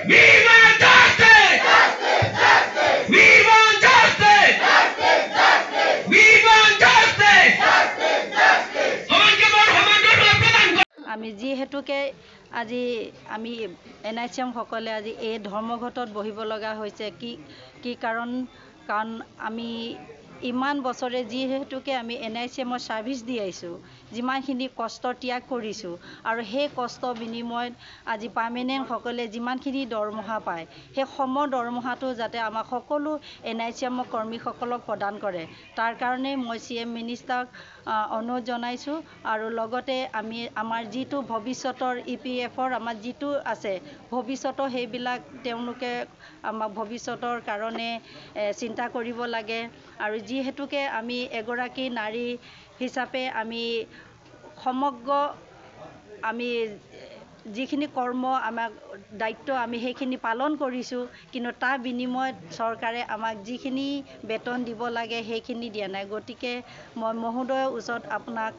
We want justice! We want justice! We want justice! আমি যিহেতুকে আজি আমি NICM সকলে আজি এই ধৰ্মঘটত বহিব লগা হৈছে কি কাৰণ আমি ইমান বছৰে যিহেতুকে আমি NICM সাৰ্ভিস দি আইছো যিমানখিনি কষ্ট ত্যাগ কৰিছো আৰু সেই কষ্ট বিনিময়ত আজি পাৰ্মানেন্ট সকলে যিমানখিনি দৰমহা পায় সেই সম দৰমহাটো যাতে আমাক সকলো NICM কৰ্মীসকলক প্ৰদান কৰে তাৰ কাৰণে মই CM মিনিষ্টাৰক অনুৰোধ জনাইছো আৰু লগতে আমি আমাৰ যিটো ভৱিষ্যতৰ EPFৰ আমাৰ যিটো আছে ভৱিষ্যতৰ সেইবিলাক তেওঁলোকে আমাক ভৱিষ্যতৰ কাৰণে চিন্তা কৰিব লাগে আৰু যিহেতুকে আমি এগৰাকী নাৰী হিচাপে আমি সমগ্ৰ আমি যিখিনি কৰ্ম আমাক দায়িত্ব আমি সেইখিনি পালন কৰিছো কিন্তু তাৰ বিনিময়ত চৰকাৰে আমাক যিখিনি বেতন দিব লাগে সেইখিনি দিয়া নাই গতিকে মই মহোদয়ৰ ওচৰত আপোনাক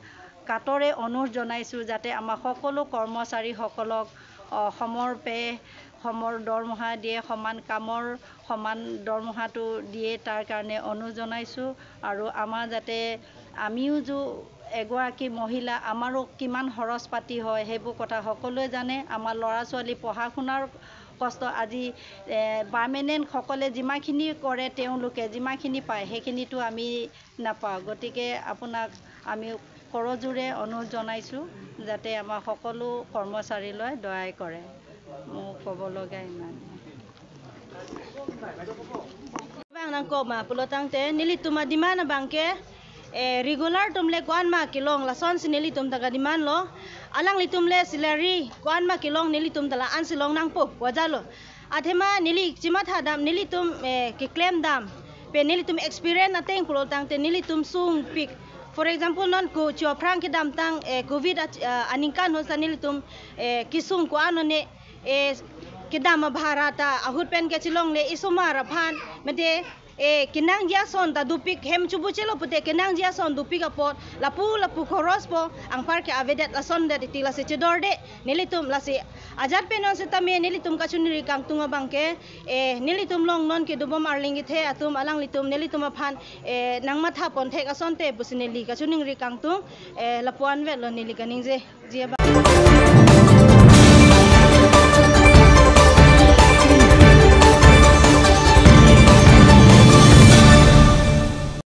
কাটৰে অনুৰোধ জনাইছো যাতে আমাৰ সকলো কৰ্মচাৰীসকলক সমৰ দৰমহা দিয়ে সমান কামৰ সমান দৰমহাটো দিয়ে তাৰ কাৰণে অনুৰোধ জনাইছো আৰু আমাৰ যাতে আমিও এগৰাকী মহিলা আমাৰো কিমান খৰচ পাতি হয় সেইবোৰ কথা সকলোৱে জানে আমাৰ ল'ৰা ছোৱালী পঢ়া শুনাৰ কষ্ট আজি পাৰ্মানেন্ট সকলে যিমানখিনি কৰে তেওঁলোকে যিমানখিনি পায় সেইখিনিটো আমি নাপাওঁ গতিকে আপোনাক আমি কৰজোৰে অনুৰোধ জনাইছো যাতে আমাৰ সকলো কৰ্মচাৰীলৈ দয়াই কৰে মোক ক'ব লগা ইমান bang nang ko ma pulotang te nili tuma di mana bang ke regular tumle kuan ma kilong lason sinili tum taga di man lo alang li tumle silari kuan ma kilong nili tum tala an silong nang po wajalo athema nili chimat hadam nili tum ke claim dam pe nili tum experience ateng pulotang te nili tum sung pik for example non ko chua prang ke dam tang covid aningkan ho sanili tum kisung ko ano ne kidama bharata ahut pen ke chilong le isumara phan mete kinang jason ta dupik hem chubu chelo pute kinang jason dupik apot lapu khoros po ang parke avedet lason de tila se chedor de nilitum lasi ajat penon se tame nilitum kachuniri kang tunga bangke nilitum long non ke dubom arlingi the atum alang litum nilitum phan nangma tha pon thek ason te busneli kachuning ri kang tung lapuan ve lo nili kaning je